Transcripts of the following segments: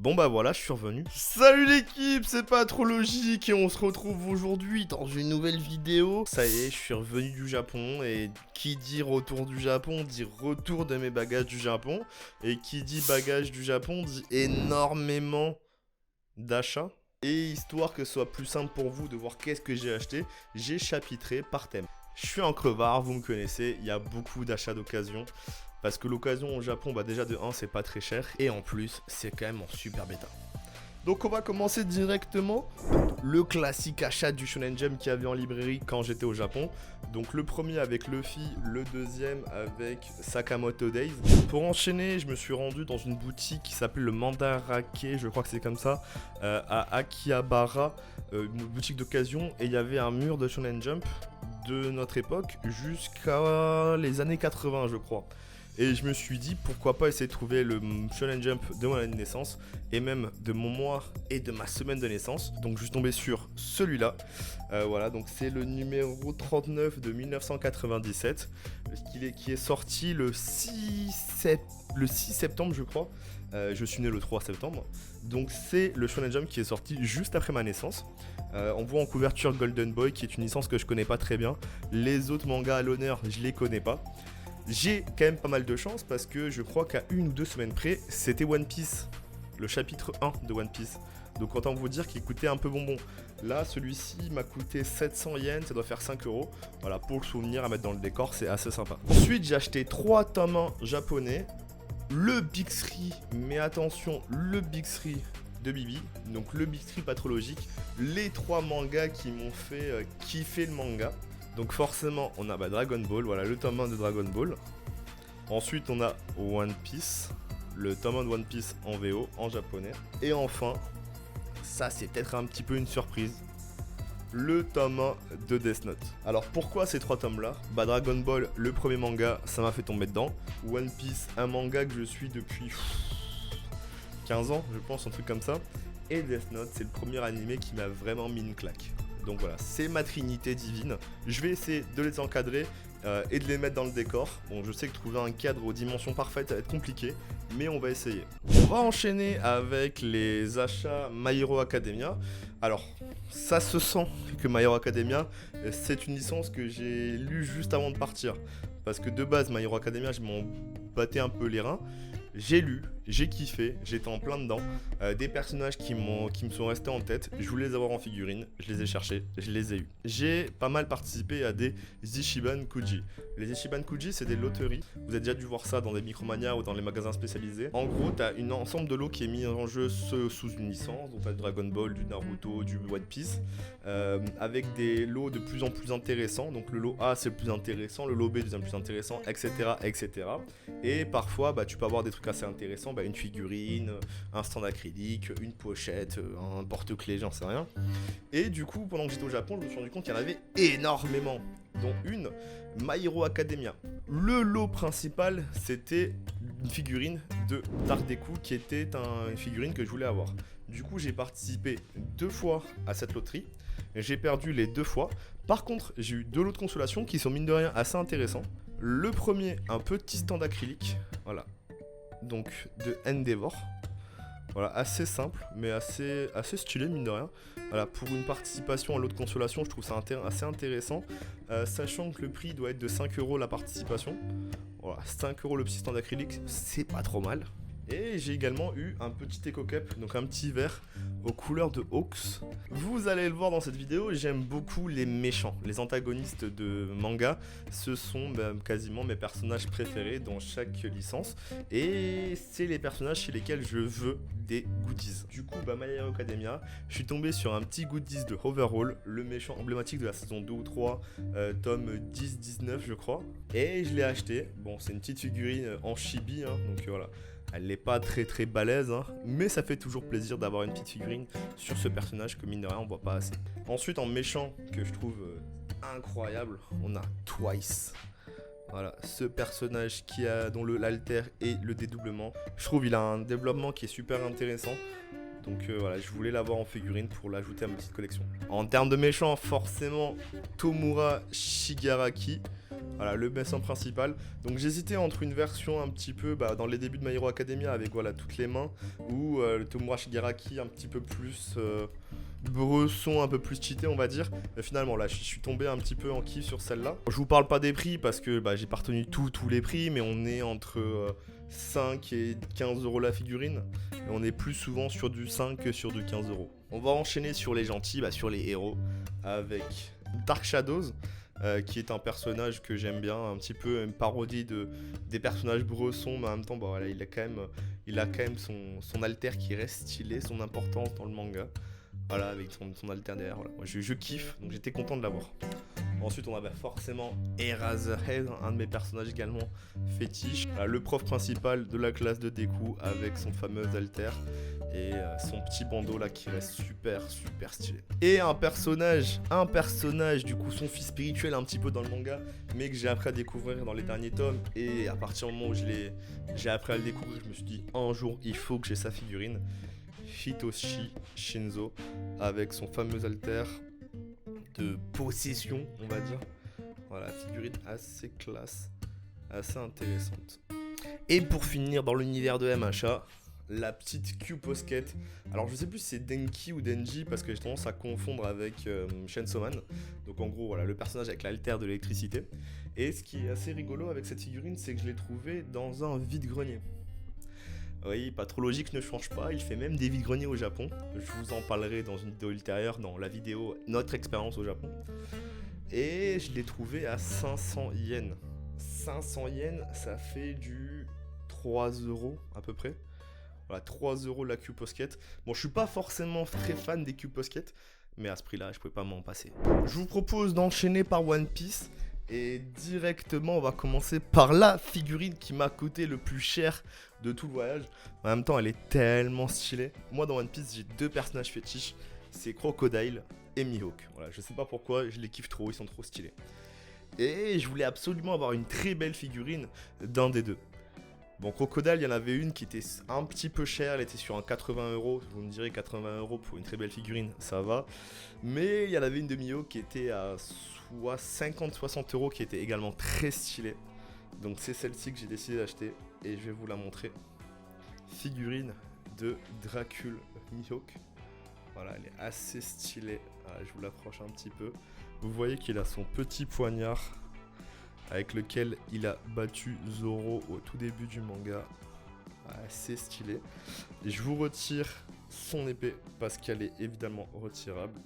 Bon bah voilà, je suis revenu. Salut l'équipe, c'est pas trop logique et on se retrouve aujourd'hui dans une nouvelle vidéo. Ça y est, je suis revenu du Japon et qui dit retour du Japon dit retour de mes bagages du Japon. Et qui dit bagages du Japon dit énormément d'achats. Et histoire que ce soit plus simple pour vous de voir qu'est-ce que j'ai acheté, j'ai chapitré par thème. Je suis un crevard, vous me connaissez, il y a beaucoup d'achats d'occasion. Parce que l'occasion au Japon, bah déjà de 1, c'est pas très cher. Et en plus, c'est quand même en super bêta. Donc on va commencer directement. Le classique achat du Shonen Jump qu'il y avait en librairie quand j'étais au Japon. Donc le premier avec Luffy, le deuxième avec Sakamoto Days. Pour enchaîner, je me suis rendu dans une boutique qui s'appelle le Mandarake, je crois que c'est comme ça, à Akihabara, une boutique d'occasion. Et il y avait un mur de Shonen Jump de notre époque jusqu'à les années 80, je crois. Et je me suis dit, pourquoi pas essayer de trouver le Shonen Jump de mon année de naissance, et même de mon mois et de ma semaine de naissance. Donc je suis tombé sur celui-là. Voilà, donc c'est le numéro 39 de 1997, qui est sorti le 6 septembre, je crois. Je suis né le 3 septembre. Donc c'est le Shonen Jump qui est sorti juste après ma naissance. On voit en couverture Golden Boy, qui est une licence que je connais pas très bien. Les autres mangas à l'honneur, je les connais pas. J'ai quand même pas mal de chance parce que je crois qu'à 1 ou 2 semaines près, c'était One Piece, le chapitre 1 de One Piece. Donc autant vous dire qu'il coûtait un peu bonbon. Là, celui-ci m'a coûté 700 yens, ça doit faire 5 euros. Voilà, pour le souvenir à mettre dans le décor, c'est assez sympa. Ensuite, j'ai acheté 3 tomes 1 japonais. Le Big Three, mais attention, le Big Three de Bibi. Donc le Big Three pathologique. Les 3 mangas qui m'ont fait kiffer le manga. Donc forcément, on a Dragon Ball, voilà le tome 1 de Dragon Ball. Ensuite, on a One Piece, le tome 1 de One Piece en VO, en japonais. Et enfin, ça c'est peut-être un petit peu une surprise, le tome 1 de Death Note. Alors pourquoi ces 3 tomes-là ? Dragon Ball, le premier manga, ça m'a fait tomber dedans. One Piece, un manga que je suis depuis 15 ans, je pense, un truc comme ça. Et Death Note, c'est le premier animé qui m'a vraiment mis une claque. Donc voilà, c'est ma trinité divine. Je vais essayer de les encadrer et de les mettre dans le décor. Bon, je sais que trouver un cadre aux dimensions parfaites va être compliqué, mais on va essayer. On va enchaîner avec les achats My Hero Academia. Alors, ça se sent que My Hero Academia, c'est une licence que j'ai lue juste avant de partir. Parce que de base, My Hero Academia, je m'en battais un peu les reins. J'ai lu, j'ai kiffé, j'étais en plein dedans. Des personnages qui me sont restés en tête, je voulais les avoir en figurine, je les ai cherchés, je les ai eus. J'ai pas mal participé à des Ichiban Kuji. Les Ichiban Kuji, c'est des loteries. Vous avez déjà dû voir ça dans des Micromania ou dans les magasins spécialisés. En gros, t'as un ensemble de lots qui est mis en jeu sous une licence. Donc t'as du Dragon Ball, du Naruto, du One Piece. Avec des lots de plus en plus intéressants. Donc le lot A, c'est le plus intéressant, le lot B devient le plus intéressant, etc. etc. Et parfois, tu peux avoir des trucs assez intéressants, une figurine, un stand acrylique, une pochette, un porte-clés, j'en sais rien. Et du coup, pendant que j'étais au Japon, je me suis rendu compte qu'il y en avait énormément, dont une, My Hero Academia. Le lot principal, c'était une figurine de Dark Deku qui était une figurine que je voulais avoir. Du coup, j'ai participé 2 fois à cette loterie. J'ai perdu les 2 fois. Par contre, j'ai eu 2 lots de consolation qui sont mine de rien assez intéressants. Le premier, un petit stand acrylique, voilà, donc de Endeavor. Voilà, assez simple, mais assez stylé, mine de rien. Voilà, pour une participation à lot de consolation, je trouve ça assez intéressant. Sachant que le prix doit être de 5 euros la participation. Voilà, 5 euros le petit stand acrylique, c'est pas trop mal. Et j'ai également eu un petit Eco Cup, donc un petit verre aux couleurs de Hawks. Vous allez le voir dans cette vidéo, j'aime beaucoup les méchants, les antagonistes de manga. Ce sont quasiment mes personnages préférés dans chaque licence. Et c'est les personnages chez lesquels je veux des goodies. Du coup, My Hero Academia, je suis tombé sur un petit goodies de Overhaul, le méchant emblématique de la saison 2 ou 3, tome 10-19 je crois. Et je l'ai acheté. Bon, c'est une petite figurine en chibi, donc voilà. Elle n'est pas très balèze, mais ça fait toujours plaisir d'avoir une petite figurine sur ce personnage que mine de rien on voit pas assez. Ensuite, en méchant que je trouve incroyable, on a Twice. Voilà, ce personnage dont l'alter et le dédoublement. Je trouve il a un développement qui est super intéressant. Donc voilà, je voulais l'avoir en figurine pour l'ajouter à ma petite collection. En termes de méchants, forcément Tomura Shigaraki. Voilà, le dessin principal. Donc j'hésitais entre une version un petit peu dans les débuts de My Hero Academia avec voilà toutes les mains, ou le Tomura Shigaraki un petit peu plus bresson, un peu plus cheaté on va dire. Mais finalement là je suis tombé un petit peu en kiff sur celle-là. Je vous parle pas des prix parce que j'ai pas retenu tous les prix, mais on est entre 5 et 15 euros la figurine. Et on est plus souvent sur du 5 que sur du 15 euros. On va enchaîner sur les gentils, sur les héros, avec Dark Shadows. Qui est un personnage que j'aime bien, un petit peu une parodie des personnages bressons, mais en même temps voilà, il a quand même son alter qui reste stylé, son importance dans le manga. Voilà, avec son alter derrière, voilà. Moi, je kiffe, donc j'étais content de l'avoir. Ensuite, on avait forcément Eraserhead, un de mes personnages également fétiche. Voilà, le prof principal de la classe de Deku avec son fameux alter et son petit bandeau là qui reste super stylé. Et un personnage du coup son fils spirituel un petit peu dans le manga, mais que j'ai appris à découvrir dans les derniers tomes. Et à partir du moment où j'ai appris à le découvrir, je me suis dit un jour il faut que j'ai sa figurine. Hitoshi Shinzo avec son fameux alter de possession, on va dire. Voilà, figurine assez classe, assez intéressante. Et pour finir dans l'univers de MHA, la petite Q-Posket. Alors je sais plus si c'est Denki ou Denji parce que j'ai tendance à confondre avec Chainsaw Man. Donc en gros voilà, le personnage avec l'alter de l'électricité. Et ce qui est assez rigolo avec cette figurine, c'est que je l'ai trouvé dans un vide-grenier. Oui, pas trop logique ne change pas, il fait même des vide-greniers au Japon. Je vous en parlerai dans une vidéo ultérieure, dans la vidéo Notre expérience au Japon. Et je l'ai trouvé à 500 yens. 500 yens, ça fait du 3 euros à peu près. Voilà, 3 euros la Q-Posket. Bon, je suis pas forcément très fan des Q-Posket, mais à ce prix-là, je pouvais pas m'en passer. Je vous propose d'enchaîner par One Piece. Et directement, on va commencer par la figurine qui m'a coûté le plus cher de tout le voyage. En même temps, elle est tellement stylée. Moi, dans One Piece, j'ai deux personnages fétiches. C'est Crocodile et Mihawk. Voilà, je sais pas pourquoi, je les kiffe trop, ils sont trop stylés. Et je voulais absolument avoir une très belle figurine d'un des deux. Bon, Crocodile, il y en avait une qui était un petit peu chère, elle était sur un 80 euros. Vous me direz 80 euros pour une très belle figurine, ça va. Mais il y en avait une de Mihawk qui était à soit 50-60 euros, qui était également très stylée. Donc c'est celle-ci que j'ai décidé d'acheter et je vais vous la montrer. Figurine de Dracul Mihawk. Voilà, elle est assez stylée. Voilà, je vous l'approche un petit peu. Vous voyez qu'il a son petit poignard avec lequel il a battu Zoro au tout début du manga. Assez stylé. Et je vous retire son épée parce qu'elle est évidemment retirable.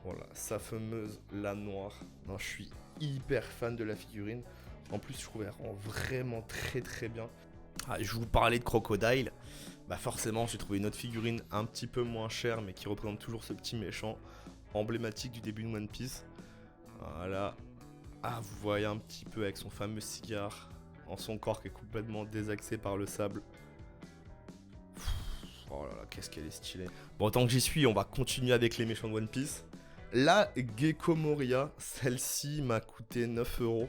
Voilà, sa fameuse lame noire. Non, je suis hyper fan de la figurine. En plus, je trouve qu'elle rend vraiment très bien. Je vous parlais de Crocodile. Forcément, j'ai trouvé une autre figurine un petit peu moins chère, mais qui représente toujours ce petit méchant emblématique du début de One Piece. Voilà. Vous voyez un petit peu avec son fameux cigare en son corps qui est complètement désaxé par le sable. Oh là là, qu'est-ce qu'elle est stylée. Bon, tant que j'y suis, on va continuer avec les méchants de One Piece. La Gecko Moria, celle-ci m'a coûté 9 euros.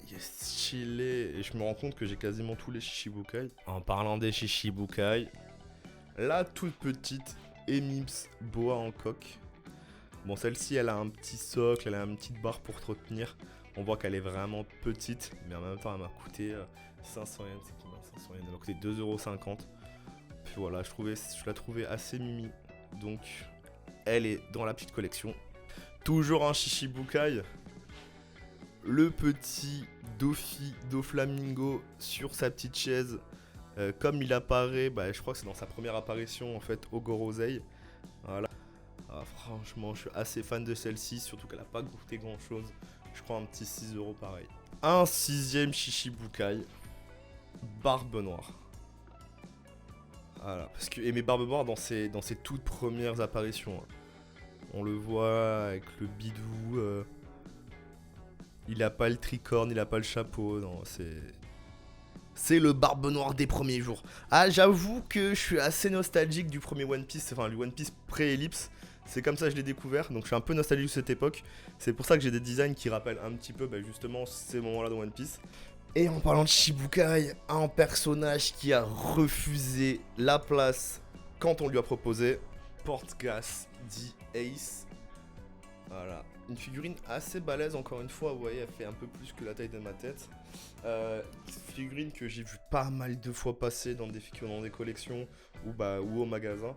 Il est stylé. Et je me rends compte que j'ai quasiment tous les Shichibukai. En parlant des Shichibukai, la toute petite Emips Boa en coque. Bon, celle-ci, elle a un petit socle, elle a une petite barre pour te retenir. On voit qu'elle est vraiment petite, mais en même temps, elle m'a coûté 500 yens. C'est combien 500 yens, elle m'a coûté 2,50 €. Puis voilà, je la trouvais assez mimi. Donc, elle est dans la petite collection. Toujours un Shichibukai. Le petit Doflamingo sur sa petite chaise. Comme il apparaît, je crois que c'est dans sa première apparition en fait au Gorosei. Voilà. Franchement, je suis assez fan de celle-ci, surtout qu'elle n'a pas coûté grand chose. Je crois un petit 6 € pareil. Un 6e Shichibukai. Barbe Noire. Voilà, parce que mais Barbe Noire dans ses toutes premières apparitions. On le voit avec le bidou. Il a pas le tricorne, il a pas le chapeau. Non, c'est le Barbe Noire des premiers jours. J'avoue que je suis assez nostalgique du premier One Piece, enfin du One Piece pré-Ellipse. C'est comme ça que je l'ai découvert, donc je suis un peu nostalgique de cette époque. C'est pour ça que j'ai des designs qui rappellent un petit peu justement ces moments-là de One Piece. Et en parlant de Shichibukai, un personnage qui a refusé la place quand on lui a proposé, Portgas dit Ace. Voilà, une figurine assez balèze, encore une fois, vous voyez, elle fait un peu plus que la taille de ma tête. Figurine que j'ai vu pas mal de fois passer dans des collections ou au magasin.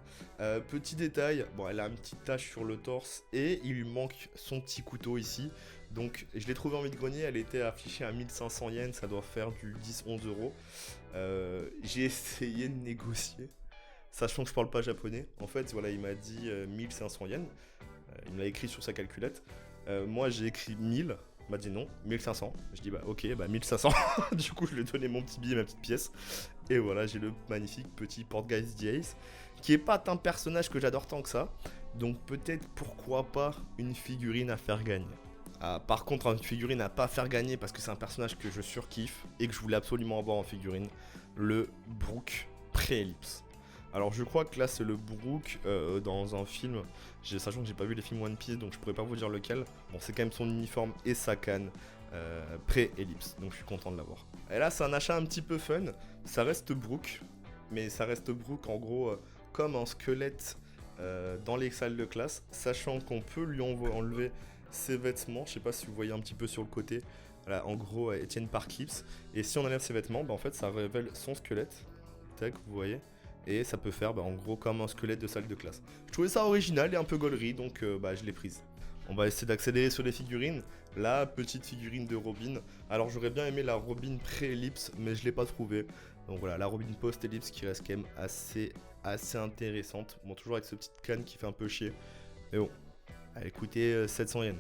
Petit détail, bon, elle a une petite tache sur le torse et il lui manque son petit couteau ici. Donc je l'ai trouvé en vide-grenier, elle était affichée à 1500 yens, ça doit faire du 10-11 euros. J'ai essayé de négocier, sachant que je parle pas japonais. En fait, voilà, il m'a dit 1500 yens. Il me l'a écrit sur sa calculette. Moi, j'ai écrit 1000. Il m'a dit non, 1500. Je dis bah ok, bah 1500. Du coup, je lui ai donné mon petit billet, ma petite pièce. Et voilà, j'ai le magnifique petit Portgeist Ace, qui est pas un personnage que j'adore tant que ça. Donc peut-être pourquoi pas une figurine à faire gagner. Par contre, une figurine à pas faire gagner parce que c'est un personnage que je surkiffe et que je voulais absolument avoir en figurine, le Brook Pré-Ellipse. Alors je crois que là c'est le Brook dans un film, sachant que j'ai pas vu les films One Piece donc je pourrais pas vous dire lequel. Bon, c'est quand même son uniforme et sa canne Pré-Ellipse, donc je suis content de l'avoir. Et là c'est un achat un petit peu fun, ça reste Brook, mais ça reste Brook en gros comme un squelette dans les salles de classe, sachant qu'on peut lui enlever ses vêtements, je sais pas si vous voyez un petit peu sur le côté, voilà, en gros Etienne Parclips, et si on enlève ses vêtements, en fait ça révèle son squelette, tac, vous voyez. Et ça peut faire en gros comme un squelette de salle de classe. Je trouvais ça original et un peu gaulerie, donc je l'ai prise. On va essayer d'accélérer sur les figurines. La petite figurine de Robin. Alors j'aurais bien aimé la Robin pré-ellipse, mais je l'ai pas trouvée. Donc voilà, la Robin post-ellipse qui reste quand même assez intéressante. Bon, toujours avec ce petit canne qui fait un peu chier. Mais bon, elle coûtait 700 yens.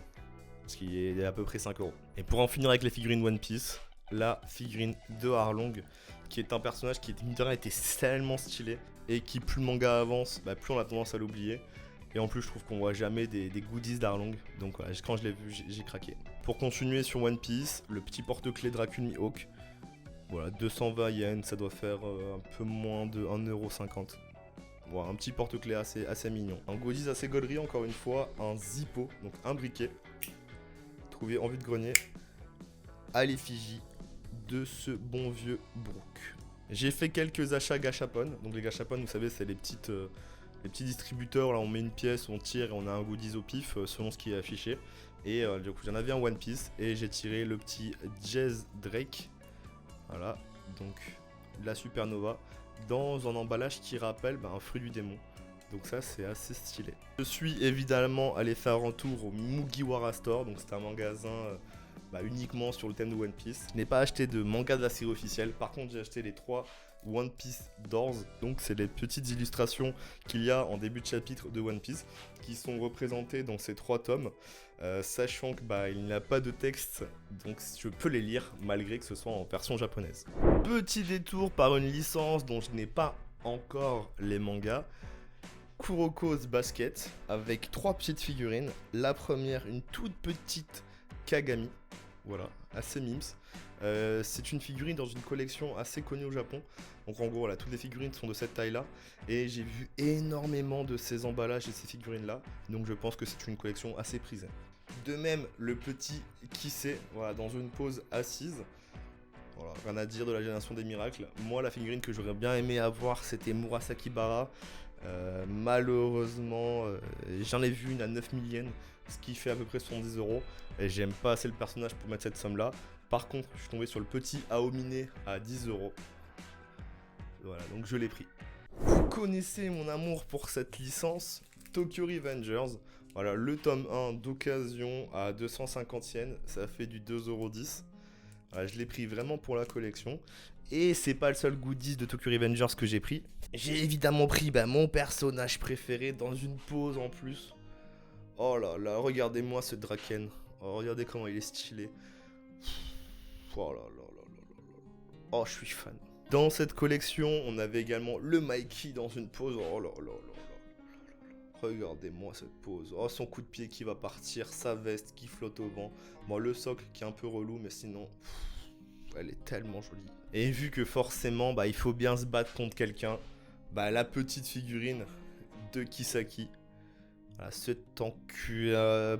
Ce qui est à peu près 5 euros. Et pour en finir avec les figurines One Piece, la figurine de Arlong, qui est un personnage qui était tellement stylé et qui plus le manga avance, plus on a tendance à l'oublier. Et en plus je trouve qu'on voit jamais des goodies d'Arlong, donc voilà, quand je l'ai vu j'ai craqué. Pour continuer sur One Piece, le petit porte-clés Dracul Mihawk, voilà, 220 yens, ça doit faire un peu moins de 1,50€. Voilà, un petit porte-clés assez mignon. Un goodies assez gaulerie encore une fois, un Zippo, donc un briquet, trouvé en vide-grenier, à l'effigie de ce bon vieux Brook. J'ai fait quelques achats gachapon. Donc les gachapon, vous savez, c'est les petits distributeurs. Là, on met une pièce, on tire et on a un goodies au pif selon ce qui est affiché. Et du coup, j'en avais un One Piece et j'ai tiré le petit Jazz Drake. Voilà, donc la Supernova dans un emballage qui rappelle un fruit du démon. Donc ça, c'est assez stylé. Je suis évidemment allé faire un tour au Mugiwara Store. Donc c'est un magasin uniquement sur le thème de One Piece. Je n'ai pas acheté de manga de la série officielle, par contre j'ai acheté les 3 One Piece Doors, donc c'est les petites illustrations qu'il y a en début de chapitre de One Piece, qui sont représentées dans ces 3 tomes, sachant que il n'y a pas de texte, donc je peux les lire malgré que ce soit en version japonaise. Petit détour par une licence dont je n'ai pas encore les mangas, Kuroko's Basket, avec 3 petites figurines. La première, une toute petite Kagami, voilà, assez mimes. C'est une figurine dans une collection assez connue au Japon. Donc en gros, voilà, toutes les figurines sont de cette taille-là. Et j'ai vu énormément de ces emballages et ces figurines-là. Donc je pense que c'est une collection assez prisée. De même, le petit Kisei, voilà, dans une pose assise. Voilà, rien à dire de la génération des miracles. Moi, la figurine que j'aurais bien aimé avoir, c'était Murasaki Bara. Malheureusement, j'en ai vu une à 9000 yens, ce qui fait à peu près 70€. Et j'aime pas assez le personnage pour mettre cette somme-là. Par contre, je suis tombé sur le petit Aomine à 10€. Voilà, donc je l'ai pris. Vous connaissez mon amour pour cette licence, Tokyo Revengers. Voilà, le tome 1 d'occasion à 250 yens, ça fait du 2,10€. Voilà, je l'ai pris vraiment pour la collection. Et c'est pas le seul goodies de Tokyo Revengers que j'ai pris. J'ai évidemment pris mon personnage préféré dans une pose en plus. Oh là là, regardez-moi ce Draken. Oh, regardez comment il est stylé. Oh là là là là là là. Oh, je suis fan. Dans cette collection, on avait également le Mikey dans une pose. Oh là là là là. Regardez-moi cette pose. Oh, son coup de pied qui va partir, sa veste qui flotte au vent. Bon, le socle qui est un peu relou, mais sinon, elle est tellement jolie. Et vu que forcément, il faut bien se battre contre quelqu'un, la petite figurine de Kisaki. Voilà, cet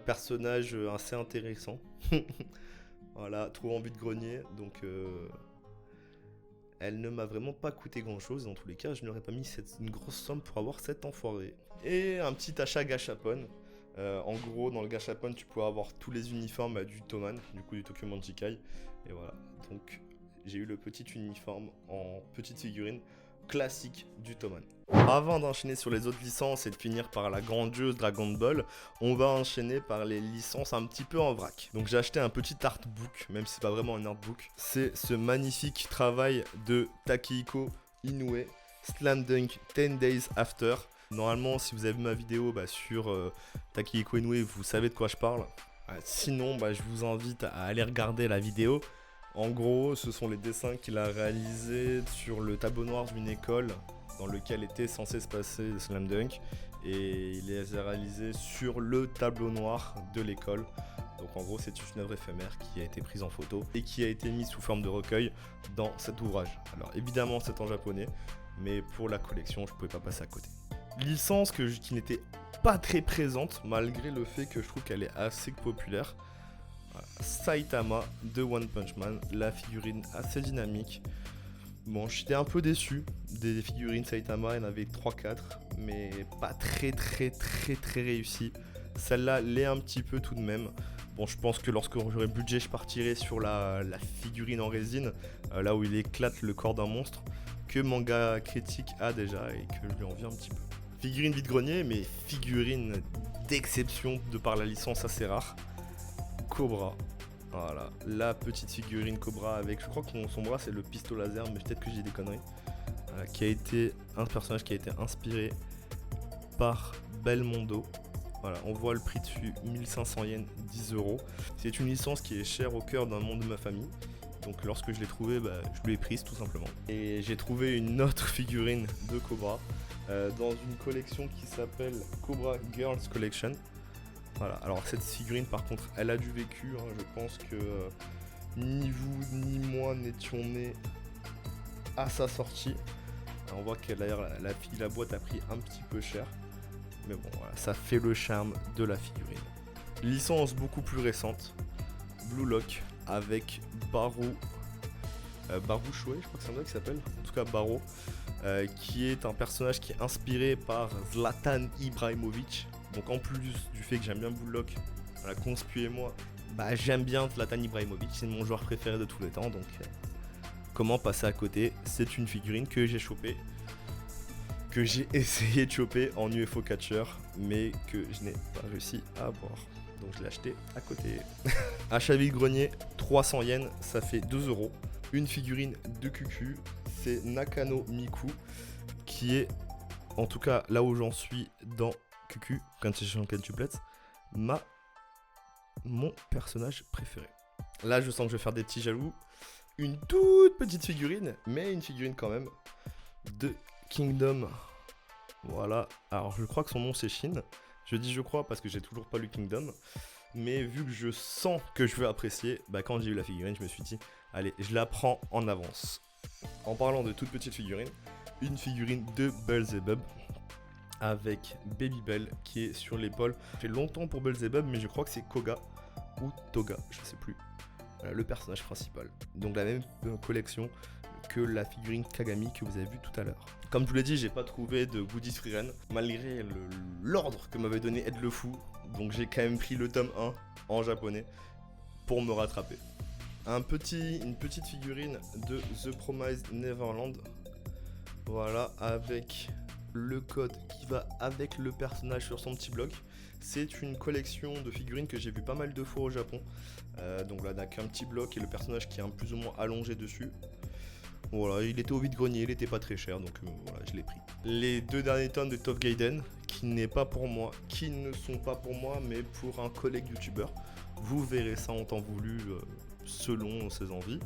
personnage assez intéressant. Voilà, trouvé en vide-grenier, donc elle ne m'a vraiment pas coûté grand chose. Dans tous les cas, je n'aurais pas mis une grosse somme pour avoir cet enfoiré. Et un petit achat gachapon. En gros, dans le gachapon, tu peux avoir tous les uniformes du Toman, du coup du Tokyo Manjikai. Et voilà, donc j'ai eu le petit uniforme en petite figurine classique du Toman. Avant d'enchaîner sur les autres licences et de finir par la grandiose Dragon Ball, on va enchaîner par les licences un petit peu en vrac. Donc j'ai acheté un petit artbook, même si c'est pas vraiment un artbook. C'est ce magnifique travail de Takehiko Inoue, Slam Dunk 10 Days After. Normalement, si vous avez vu ma vidéo sur Takehiko Inoue, vous savez de quoi je parle. Sinon, je vous invite à aller regarder la vidéo. En gros, ce sont les dessins qu'il a réalisés sur le tableau noir d'une école dans lequel était censé se passer Slam Dunk. Et il les a réalisés sur le tableau noir de l'école. Donc en gros, c'est une œuvre éphémère qui a été prise en photo et qui a été mise sous forme de recueil dans cet ouvrage. Alors évidemment, c'est en japonais, mais pour la collection, je ne pouvais pas passer à côté. Licence qui n'était pas très présente, malgré le fait que je trouve qu'elle est assez populaire. Voilà. Saitama de One Punch Man, la figurine assez dynamique. Bon, j'étais un peu déçu des figurines Saitama, il y en avait 3-4, mais pas très réussi. Celle-là l'est un petit peu tout de même. Bon, je pense que lorsque j'aurai le budget, je partirai sur la figurine en résine, là où il éclate le corps d'un monstre, que Manga Critique a déjà et que je lui envie un petit peu. Figurine vide-grenier, mais figurine d'exception de par la licence assez rare. Cobra. Voilà, la petite figurine Cobra avec, je crois que son bras c'est le pistolet laser, mais peut-être que j'ai des conneries. Qui a été un personnage qui a été inspiré par Belmondo. Voilà, on voit le prix dessus, 1500 yens, 10 €. C'est une licence qui est chère au cœur d'un membre de ma famille. Donc lorsque je l'ai trouvée, je l'ai prise tout simplement. Et j'ai trouvé une autre figurine de Cobra dans une collection qui s'appelle Cobra Girls Collection. Voilà, alors cette figurine par contre, elle a du vécu, hein. Je pense que ni vous ni moi n'étions nés à sa sortie. Alors, on voit que d'ailleurs la boîte a pris un petit peu cher. Mais bon, voilà, ça fait le charme de la figurine. Licence beaucoup plus récente, Blue Lock avec Barou Chouet, je crois que c'est un mec qui s'appelle, en tout cas Baro, qui est un personnage qui est inspiré par Zlatan Ibrahimovic. Donc en plus du fait que j'aime bien Blue Lock, la conspu et moi, j'aime bien Zlatan Ibrahimovic, c'est mon joueur préféré de tous les temps, donc comment passer à côté? C'est une figurine que j'ai chopée, que j'ai essayé de choper en UFO Catcher, mais que je n'ai pas réussi à avoir. Donc je l'ai acheté à côté. Achat vide-grenier, 300 yens, ça fait 2 €. Une figurine de QQ, c'est Nakano Miku, qui est, en tout cas là où j'en suis dans QQ, quand c'est chez Quintuplets, mon personnage préféré. Là je sens que je vais faire des petits jaloux. Une toute petite figurine, mais une figurine quand même, de Kingdom. Voilà, alors je crois que son nom c'est Shin. Je dis je crois parce que j'ai toujours pas lu Kingdom. Mais vu que je sens que je veux apprécier, quand j'ai eu la figurine, je me suis dit, allez, je la prends en avance. En parlant de toute petite figurine, une figurine de Beelzebub avec Baby Bell qui est sur l'épaule. J'ai longtemps pour Beelzebub, mais je crois que c'est Koga ou Toga, je sais plus. Voilà, le personnage principal. Donc la même collection que la figurine Kagami que vous avez vu tout à l'heure. Comme je vous l'ai dit, j'ai pas trouvé de Goodies Freeren malgré l'ordre que m'avait donné Ed le Fou. Donc j'ai quand même pris le tome 1 en japonais pour me rattraper. Une petite figurine de The Promised Neverland. Voilà, avec le code qui va avec le personnage sur son petit bloc. C'est une collection de figurines que j'ai vu pas mal de fois au Japon. Donc là, avec un petit bloc et le personnage qui est un plus ou moins allongé dessus. Voilà, il était au vide-grenier, il n'était pas très cher, donc voilà, je l'ai pris. Les 2 derniers tomes de Top Gaiden, qui ne sont pas pour moi, mais pour un collègue youtubeur. Vous verrez ça en temps voulu, selon ses envies.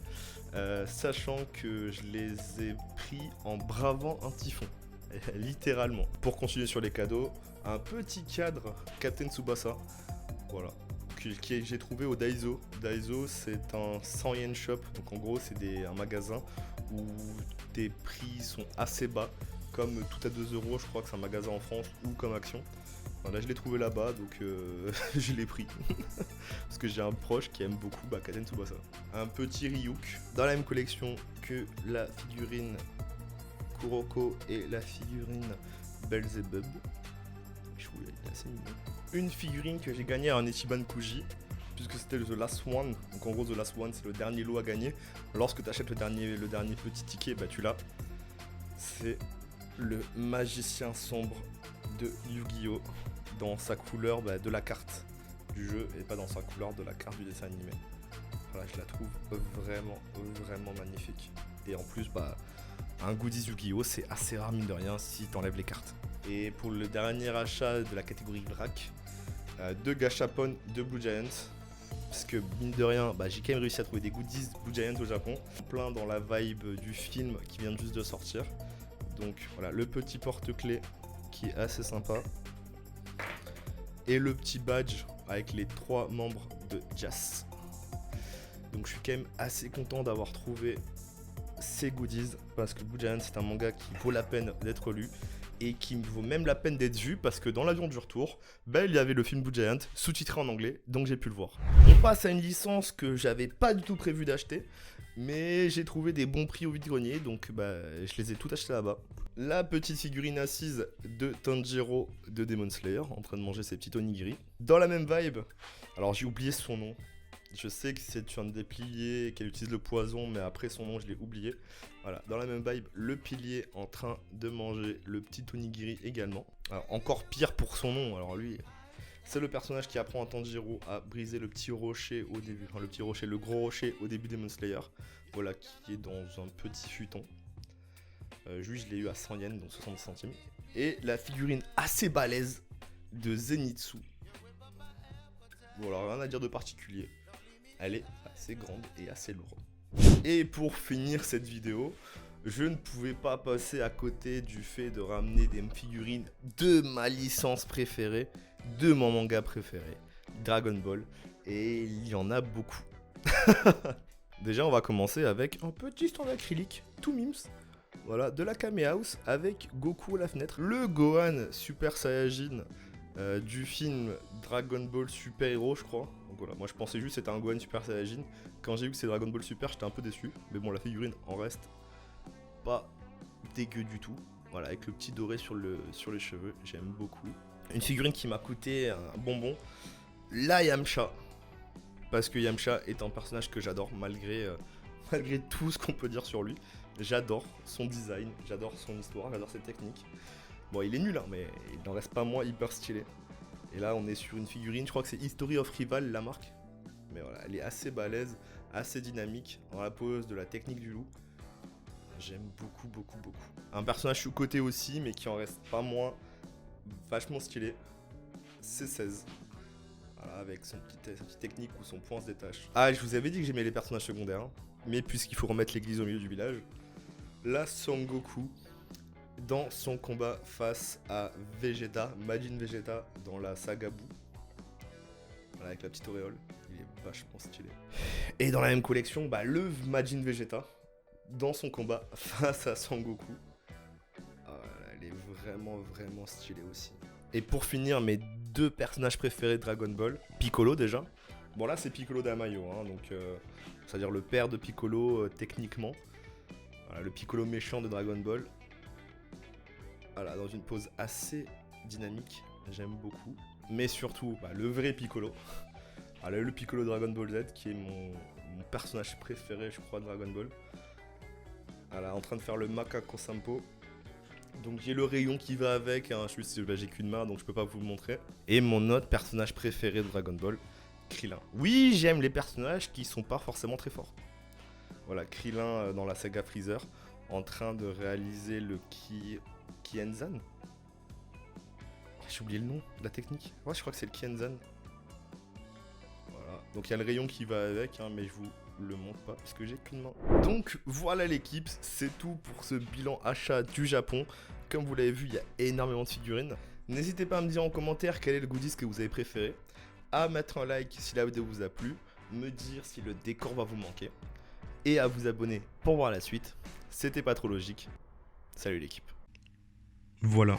Sachant que je les ai pris en bravant un typhon, littéralement. Pour continuer sur les cadeaux, un petit cadre Captain Tsubasa, voilà, que j'ai trouvé au Daiso. Daiso, c'est un 100 yen shop, donc en gros c'est un magasin où tes prix sont assez bas, comme tout à 2 €, je crois que c'est un magasin en France ou comme Action. Voilà, je l'ai trouvé là-bas, donc je l'ai pris. Parce que j'ai un proche qui aime beaucoup Captain Tsubasa. Un petit Ryuk, dans la même collection que la figurine Kuroko et la figurine Beelzebub. Il est assez mignon. une figurine que j'ai gagnée à un Ichiban Kuji, puisque c'était The Last One. Donc en gros, The Last One, c'est le dernier lot à gagner. Lorsque tu achètes le dernier petit ticket, bah tu l'as. C'est le magicien sombre de Yu-Gi-Oh! Dans sa couleur de la carte du jeu et pas dans sa couleur de la carte du dessin animé. Voilà, je la trouve vraiment magnifique. Et en plus, un goodies Yu-Gi-Oh! C'est assez rare, mine de rien, si t'enlèves les cartes. Et pour le dernier achat de la catégorie vrac, 2 gachapon de Blue Giant. Parce que mine de rien, j'ai quand même réussi à trouver des goodies Blue Giant au Japon. Plein dans la vibe du film qui vient juste de sortir. Donc voilà, le petit porte-clés qui est assez sympa. Et le petit badge avec les 3 membres de Jas. Donc je suis quand même assez content d'avoir trouvé ces goodies. Parce que Blue Giant, c'est un manga qui vaut la peine d'être lu. Et qui me vaut même la peine d'être vu parce que dans l'avion du retour, il y avait le film Blue Giant sous-titré en anglais, donc j'ai pu le voir. On passe à une licence que j'avais pas du tout prévu d'acheter, mais j'ai trouvé des bons prix au vide-grenier, donc je les ai toutes achetées là-bas. La petite figurine assise de Tanjiro de Demon Slayer, en train de manger ses petits onigiri. Dans la même vibe, alors j'ai oublié son nom. Je sais que c'est un déplié, qu'elle utilise le poison, mais après son nom je l'ai oublié. Voilà, dans la même vibe, le pilier en train de manger le petit onigiri également. Alors, encore pire pour son nom, alors lui, c'est le personnage qui apprend à Tanjiro à briser le petit rocher au début, enfin le gros rocher au début Demon Slayer. Voilà, qui est dans un petit futon. Lui, je l'ai eu à 100 yens, donc 70 centimes. Et la figurine assez balèze de Zenitsu. Bon, alors rien à dire de particulier. Elle est assez grande et assez lourde. Et pour finir cette vidéo, je ne pouvais pas passer à côté du fait de ramener des figurines de ma licence préférée, de mon manga préféré, Dragon Ball. Et il y en a beaucoup. Déjà, on va commencer avec un petit stand acrylique, tout mims. Voilà, de la Kame House avec Goku à la fenêtre. Le Gohan Super Saiyajin du film Dragon Ball Super Hero, je crois. Donc voilà, moi je pensais juste que c'était un Gohan Super Saiyajin. Quand j'ai vu que c'est Dragon Ball Super, j'étais un peu déçu. Mais bon, la figurine en reste pas dégueu du tout. Voilà, avec le petit doré sur les cheveux, j'aime beaucoup. Une figurine qui m'a coûté un bonbon, la Yamcha. Parce que Yamcha est un personnage que j'adore, malgré tout ce qu'on peut dire sur lui. J'adore son design, j'adore son histoire, j'adore ses techniques. Bon, il est nul, hein, mais il n'en reste pas moins hyper stylé. Et là, on est sur une figurine, je crois que c'est History of Rival, la marque. Mais voilà, elle est assez balèze, assez dynamique, dans la pose de la technique du loup. J'aime beaucoup. Un personnage sous-côté aussi, mais qui en reste pas moins vachement stylé. C'est 16. Voilà, avec sa petite technique où son point se détache. Ah, je vous avais dit que j'aimais les personnages secondaires. Hein. Mais puisqu'il faut remettre l'église au milieu du village, la Son Goku dans son combat face à Vegeta, Majin Vegeta dans la saga Buu. Voilà, avec la petite auréole, il est vachement stylé. Et dans la même collection, le Majin Vegeta dans son combat face à Son Goku. Elle est vraiment stylée aussi. Et pour finir, mes 2 personnages préférés de Dragon Ball, Piccolo déjà. Bon là c'est Piccolo Damayo, hein, donc c'est-à-dire le père de Piccolo techniquement. Voilà, le Piccolo méchant de Dragon Ball. Voilà, dans une pose assez dynamique, j'aime beaucoup. Mais surtout, le vrai Piccolo. Voilà, le Piccolo Dragon Ball Z, qui est mon personnage préféré, je crois, de Dragon Ball. Voilà, en train de faire le Makako Sampo. Donc j'ai le rayon qui va avec, hein. J'ai qu'une main, donc je peux pas vous le montrer. Et mon autre personnage préféré de Dragon Ball, Krillin. Oui, j'aime les personnages qui sont pas forcément très forts. Voilà, Krillin dans la saga Freezer, en train de réaliser le Kienzan. J'ai oublié le nom de la technique. Ouais, je crois que c'est le Kienzan. Voilà, donc il y a le rayon qui va avec, hein, mais je vous le montre pas parce que j'ai qu'une main. Donc voilà l'équipe, c'est tout pour ce bilan achat du Japon. Comme vous l'avez vu, il y a énormément de figurines. N'hésitez pas à me dire en commentaire quel est le goodies que vous avez préféré, à mettre un like si la vidéo vous a plu, me dire si le décor va vous manquer, et à vous abonner pour voir la suite. C'était pas trop logique. Salut l'équipe. Voilà.